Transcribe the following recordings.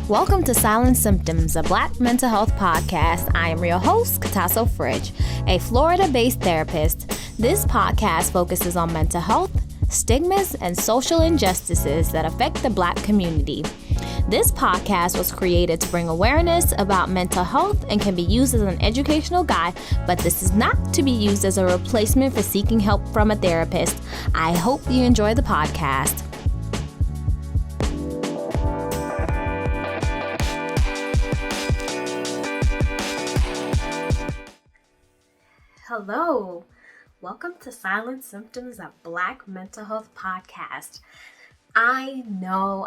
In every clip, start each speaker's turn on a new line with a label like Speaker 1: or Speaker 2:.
Speaker 1: Welcome to Silent Symptoms, a Black mental health podcast. I am your host, Katasso Fridge, a Florida-based therapist. This podcast focuses on mental health, stigmas, and social injustices that affect the Black community. This podcast was created to bring awareness about mental health and can be used as an educational guide, but this is not to be used as a replacement for seeking help from a therapist. I hope you enjoy the podcast. Hello, welcome to Silent Symptoms, a Black mental health podcast. I know,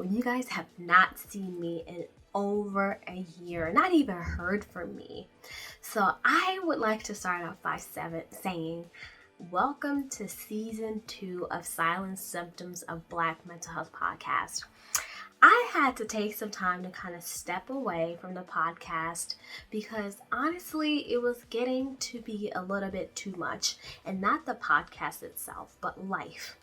Speaker 1: you guys have not seen me in over a year, not even heard from me. So I would like to start off by saying, welcome to season 2 of Silent Symptoms of Black mental health podcast. I had to take some time to kind of step away from the podcast because honestly, it was getting to be a little bit too much, and not the podcast itself, but life.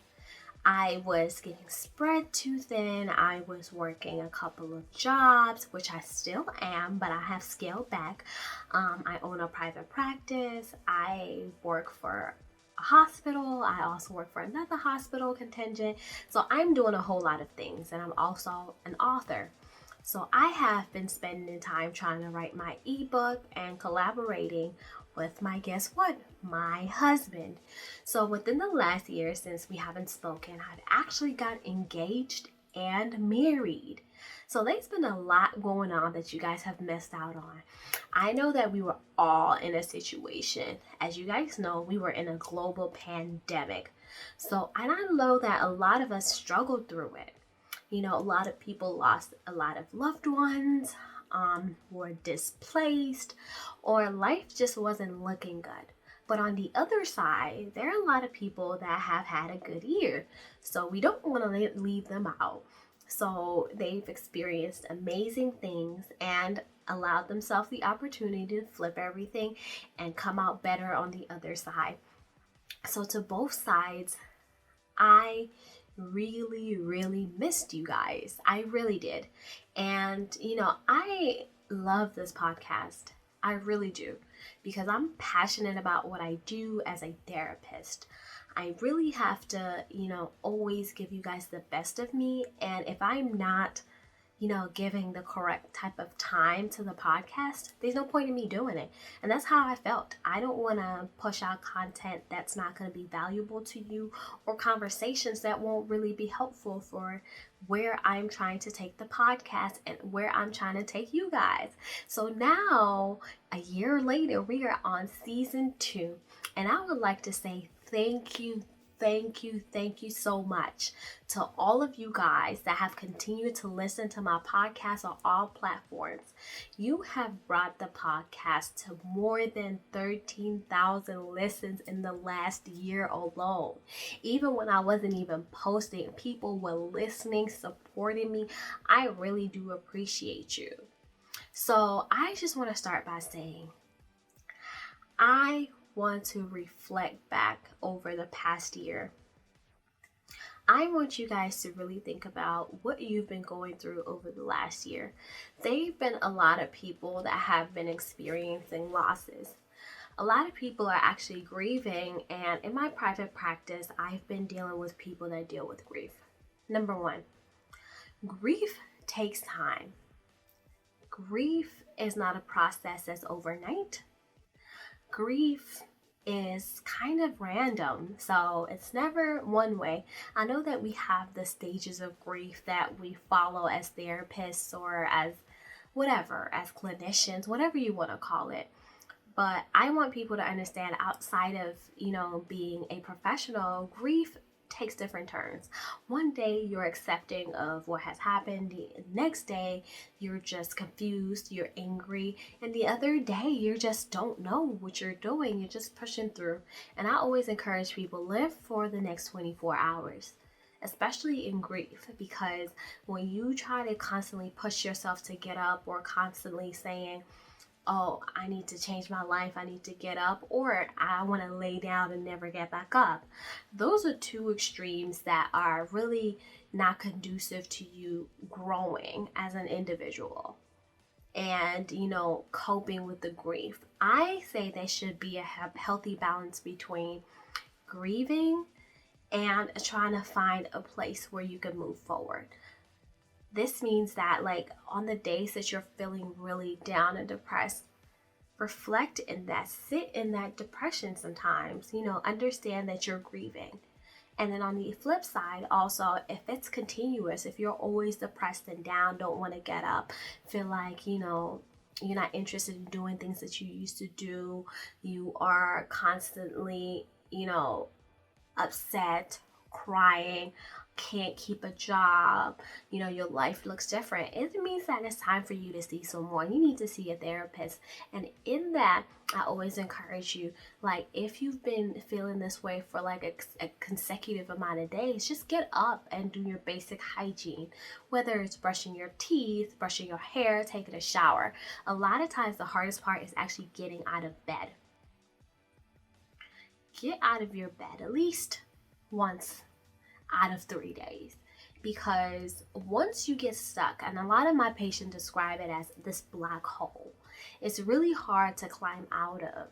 Speaker 1: I was getting spread too thin. I was working a couple of jobs, which I still am, but I have scaled back. I own a private practice. I work for a hospital. I also work for another hospital contingent. So I'm doing a whole lot of things, and I'm also an author. So I have been spending time trying to write my ebook and collaborating with my husband. So within the last year since we haven't spoken, I've actually got engaged and married. So there's been a lot going on that you guys have missed out on. I know that we were all in a situation. As you guys know, we were in a global pandemic. So, and I know that a lot of us struggled through it. You know, a lot of people lost a lot of loved ones, were displaced, or life just wasn't looking good. But on the other side, there are a lot of people that have had a good year. So we don't want to leave them out. So they've experienced amazing things and allowed themselves the opportunity to flip everything and come out better on the other side. So to both sides, I really missed you guys. I really did. And, I love this podcast. I really do, because I'm passionate about what I do as a therapist. I really have to, always give you guys the best of me. And if I'm not, giving the correct type of time to the podcast, there's no point in me doing it. And that's how I felt. I don't want to push out content that's not going to be valuable to you, or conversations that won't really be helpful for where I'm trying to take the podcast and where I'm trying to take you guys. So now, a year later, we are on season 2, and I would like to say thank you so much to all of you guys that have continued to listen to my podcast on all platforms. You have brought the podcast to more than 13,000 listens in the last year alone. Even when I wasn't even posting, people were listening, supporting me. I really do appreciate you. So I just want to start by saying, I want to reflect back over the past year. I want you guys to really think about what you've been going through over the last year. There've been a lot of people that have been experiencing losses. A lot of people are actually grieving, and in my private practice, I've been dealing with people that deal with grief. Number 1, grief takes time. Grief is not a process that's overnight. Grief is kind of random, so it's never one way. I know that we have the stages of grief that we follow as therapists or as whatever, as clinicians, whatever you want to call it. But I want people to understand, outside of, being a professional, grief takes different turns. One day you're accepting of what has happened. The next day you're just confused, you're angry, and the other day you just don't know what you're doing. You're just pushing through. And I always encourage people, live for the next 24 hours, especially in grief, because when you try to constantly push yourself to get up, or constantly saying, oh, I need to change my life, I need to get up, or I want to lay down and never get back up. Those are two extremes that are really not conducive to you growing as an individual and, coping with the grief. I say there should be a healthy balance between grieving and trying to find a place where you can move forward. This means that, like, on the days that you're feeling really down and depressed, reflect in that, sit in that depression sometimes, understand that you're grieving. And then on the flip side, also, if it's continuous, if you're always depressed and down, don't want to get up, feel like, you're not interested in doing things that you used to do, you are constantly, upset, crying, can't keep a job, your life looks different, it means that it's time for you to see someone. You need to see a therapist. And in that, I always encourage you, like, if you've been feeling this way for like a consecutive amount of days, just get up and do your basic hygiene, whether it's brushing your teeth, brushing your hair, taking a shower. A lot of times the hardest part is actually getting out of bed. Get out of your bed at least once out of 3 days, because once you get stuck, and a lot of my patients describe it as this black hole, it's really hard to climb out of.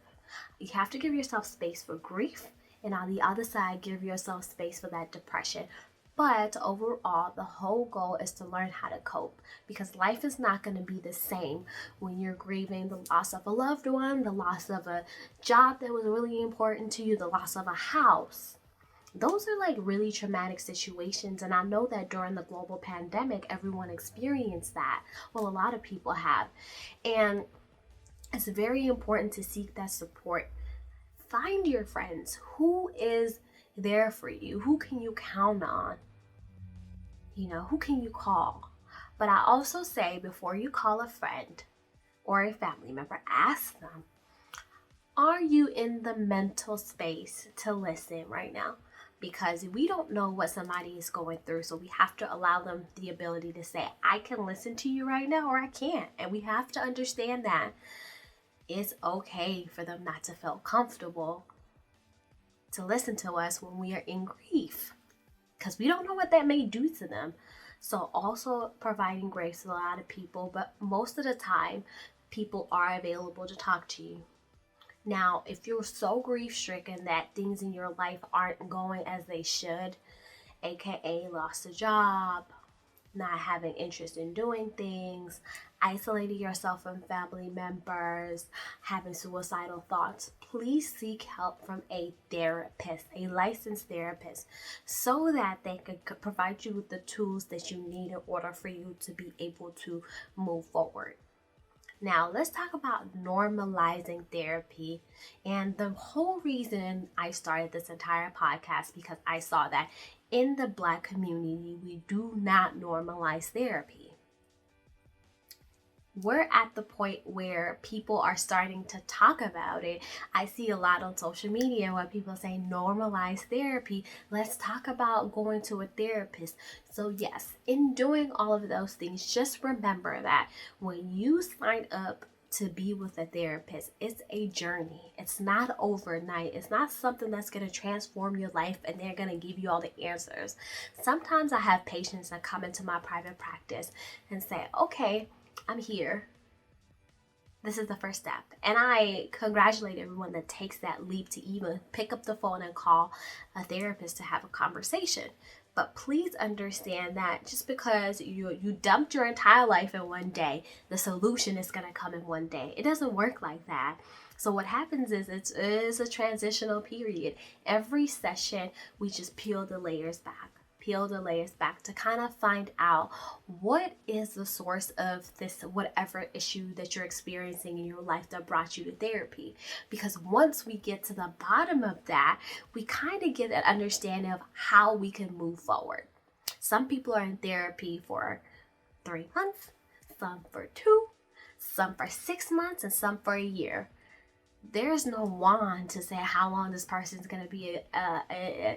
Speaker 1: You have to give yourself space for grief, and on the other side, give yourself space for that depression. But overall, the whole goal is to learn how to cope, because life is not going to be the same when you're grieving the loss of a loved one, the loss of a job that was really important to you, the loss of a house. Those are like really traumatic situations, and I know that during the global pandemic, everyone experienced that. Well, a lot of people have. And it's very important to seek that support. Find your friends. Who is there for you? Who can you count on? Who can you call? But I also say, before you call a friend or a family member, ask them, are you in the mental space to listen right now? Because we don't know what somebody is going through, so we have to allow them the ability to say, I can listen to you right now, or I can't. And we have to understand that it's okay for them not to feel comfortable to listen to us when we are in grief, because we don't know what that may do to them. So also providing grace to a lot of people, but most of the time, people are available to talk to you. Now, if you're so grief-stricken that things in your life aren't going as they should, aka lost a job, not having interest in doing things, isolating yourself from family members, having suicidal thoughts, please seek help from a therapist, a licensed therapist, so that they could provide you with the tools that you need in order for you to be able to move forward. Now, let's talk about normalizing therapy. And the whole reason I started this entire podcast, because I saw that in the Black community, we do not normalize therapy. We're at the point where people are starting to talk about it. I see a lot on social media where people say normalize therapy. Let's talk about going to a therapist. So yes, in doing all of those things, just remember that when you sign up to be with a therapist, it's a journey. It's not overnight. It's not something that's going to transform your life and they're going to give you all the answers. Sometimes I have patients that come into my private practice and say, okay, I'm here. This is the first step. And I congratulate everyone that takes that leap to even pick up the phone and call a therapist to have a conversation. But please understand that just because you dumped your entire life in one day, the solution is going to come in one day. It doesn't work like that. So what happens is it is a transitional period. Every session, we just peel the layers back to kind of find out what is the source of this whatever issue that you're experiencing in your life that brought you to therapy. Because once we get to the bottom of that, we kind of get an understanding of how we can move forward. Some people are in therapy for 3 months, some for 2, some for 6 months, and some for a year. there's no wand to say how long this person's going to be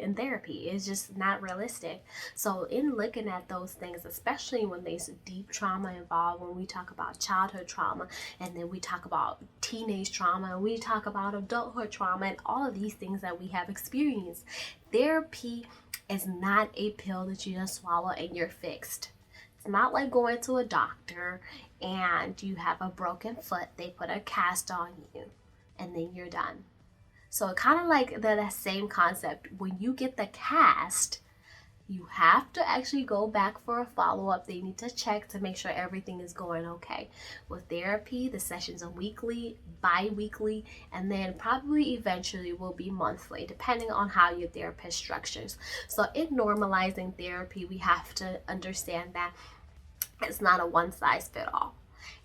Speaker 1: in therapy. It's just not realistic. So in looking at those things, especially when there's deep trauma involved, when we talk about childhood trauma, and then we talk about teenage trauma, and we talk about adulthood trauma, and all of these things that we have experienced, therapy is not a pill that you just swallow and you're fixed. It's not like going to a doctor and you have a broken foot, they put a cast on you, and then you're done. So kind of like that same concept. When you get the cast, you have to actually go back for a follow-up. They need to check to make sure everything is going okay. With therapy, the sessions are weekly, bi-weekly, and then probably eventually will be monthly, depending on how your therapist structures. So in normalizing therapy, we have to understand that it's not a one-size-fits-all.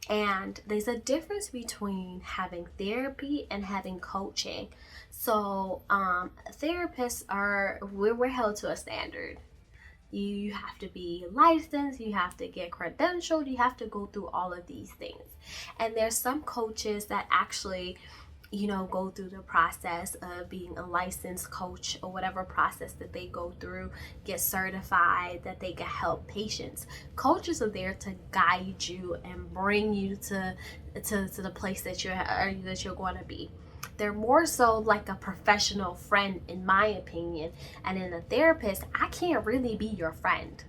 Speaker 1: And there's a difference between having therapy and having coaching. So therapists we're held to a standard. You have to be licensed, you have to get credentialed, you have to go through all of these things. And there's some coaches that actually go through the process of being a licensed coach, or whatever process that they go through, get certified, that they can help patients. Coaches are there to guide you and bring you to the place that you're going to be. They're more so like a professional friend, in my opinion. And in a therapist, I can't really be your friend.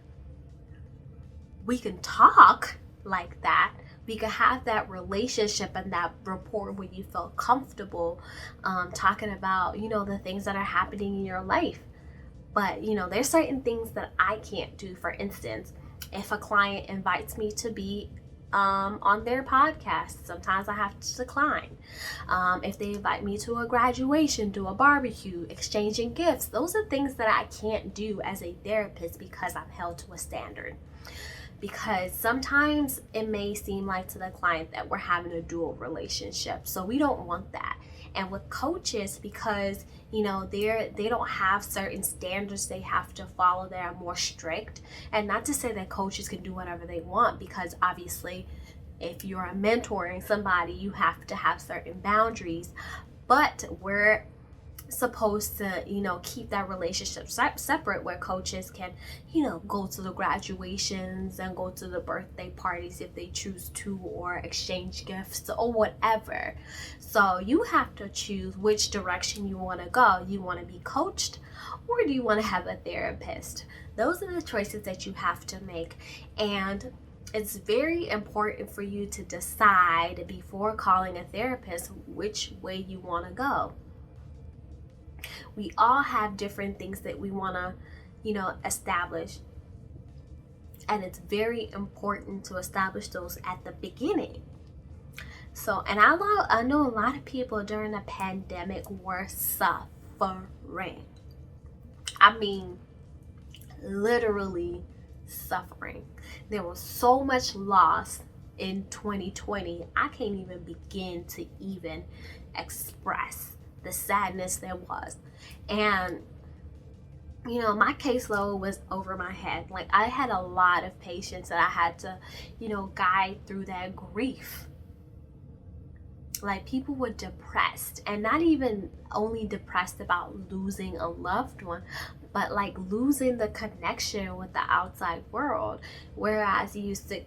Speaker 1: We can talk like that. We can have that relationship and that rapport where you feel comfortable talking about, the things that are happening in your life. But, there's certain things that I can't do. For instance, if a client invites me to be on their podcast, sometimes I have to decline. If they invite me to a graduation, do a barbecue, exchanging gifts, those are things that I can't do as a therapist because I'm held to a standard. Because sometimes it may seem like to the client that we're having a dual relationship. So we don't want that. And with coaches, because they don't have certain standards they have to follow that are more strict. And not to say that coaches can do whatever they want, because obviously if you're mentoring somebody, you have to have certain boundaries. But we're supposed to keep that relationship separate, where coaches can go to the graduations and go to the birthday parties if they choose to, or exchange gifts or whatever. So you have to choose which direction you want to go. You want to be coached, or do you want to have a therapist? Those are the choices that you have to make. And it's very important for you to decide before calling a therapist which way you want to go. We all have different things that we want to, establish. And it's very important to establish those at the beginning. So, and I know a lot of people during the pandemic were suffering. I mean, literally suffering. There was so much loss in 2020. I can't even begin to even express the sadness there was. And my caseload was over my head. Like, I had a lot of patients that I had to guide through that grief. Like, people were depressed, and not even only depressed about losing a loved one, but like losing the connection with the outside world. Whereas you used to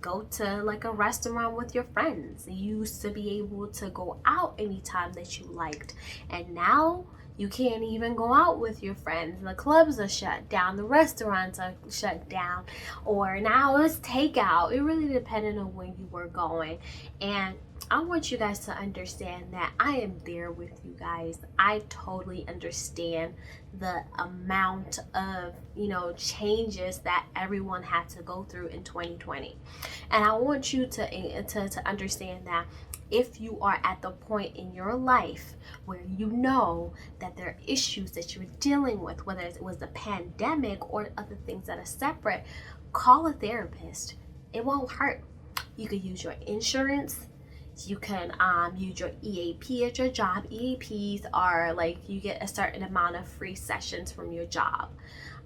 Speaker 1: go to like a restaurant with your friends, you used to be able to go out anytime that you liked, and now you can't even go out with your friends. The clubs are shut down, the restaurants are shut down, or now it's takeout. It really depended on when you were going. And I want you guys to understand that I am there with you guys. I totally understand the amount of, changes that everyone had to go through in 2020. And I want you to understand that if you are at the point in your life where you know that there are issues that you're dealing with, whether it was the pandemic or other things that are separate, call a therapist. It won't hurt. You could use your insurance. You can use your EAP at your job. EAPs are like, you get a certain amount of free sessions from your job.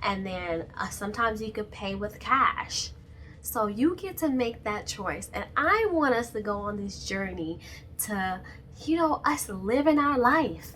Speaker 1: And then sometimes you could pay with cash. So you get to make that choice. And I want us to go on this journey to, us living our life.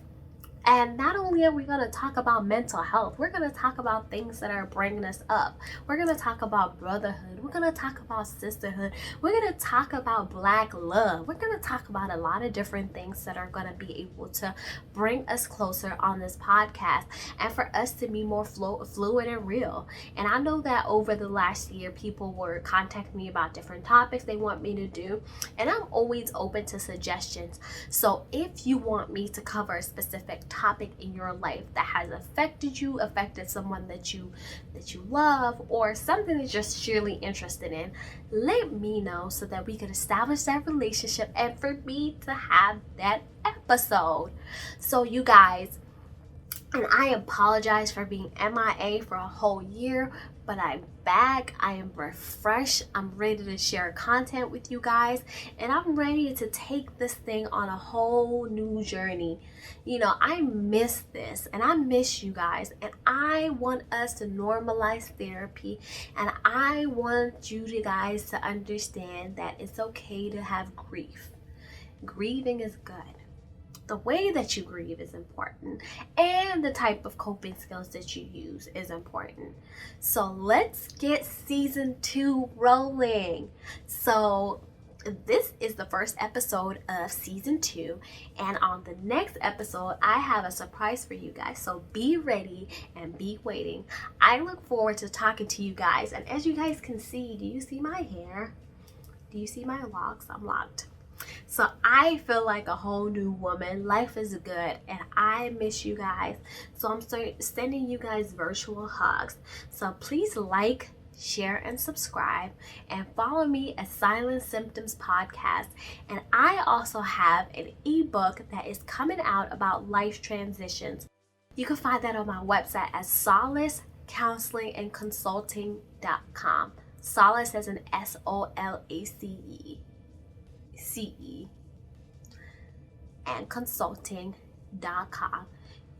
Speaker 1: And not only are we going to talk about mental health, we're going to talk about things that are bringing us up. We're going to talk about brotherhood. We're going to talk about sisterhood. We're going to talk about Black love. We're going to talk about a lot of different things that are going to be able to bring us closer on this podcast and for us to be more fluid and real. And I know that over the last year, people were contacting me about different topics they want me to do. And I'm always open to suggestions. So if you want me to cover a specific topic in your life that has affected someone that you love, or something that you're surely interested in, let me know so that we can establish that relationship and for me to have that episode. So you guys, and I apologize for being MIA for a whole year, but I'm back. I am refreshed. I'm ready to share content with you guys, and I'm ready to take this thing on a whole new journey. I miss this, and I miss you guys, and I want us to normalize therapy, and I want you guys to understand that it's okay to have grief. Grieving is good. The way that you grieve is important, and the type of coping skills that you use is important. So let's get season 2 rolling. So this is the first episode of season 2, and on the next episode I have a surprise for you guys, so be ready and be waiting. I look forward to talking to you guys, and as you guys can see, do you see my hair? Do you see my locks? I'm locked. So I feel like a whole new woman. Life is good, and I miss you guys. So I'm sending you guys virtual hugs. So please like, share, and subscribe, and follow me at Silent Symptoms Podcast. And I also have an ebook that is coming out about life transitions. You can find that on my website at solacecounselingandconsulting.com. Solace as an SOLACE. and consulting.com.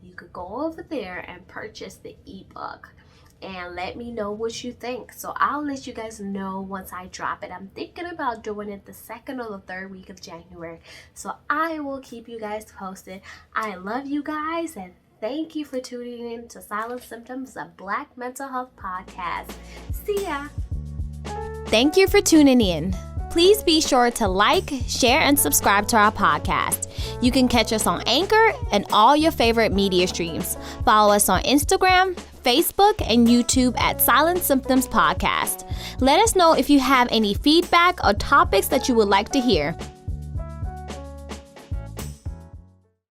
Speaker 1: You could go over there and purchase the ebook and let me know what you think. So I'll let you guys know once I drop it. I'm thinking about doing it the 2nd or the 3rd week of January. So I will keep you guys posted. I love you guys, and thank you for tuning in to Silent Symptoms, a Black mental health podcast. See ya.
Speaker 2: Thank you for tuning in. Please be sure to like, share, and subscribe to our podcast. You can catch us on Anchor and all your favorite media streams. Follow us on Instagram, Facebook, and YouTube at Silent Symptoms Podcast. Let us know if you have any feedback or topics that you would like to hear.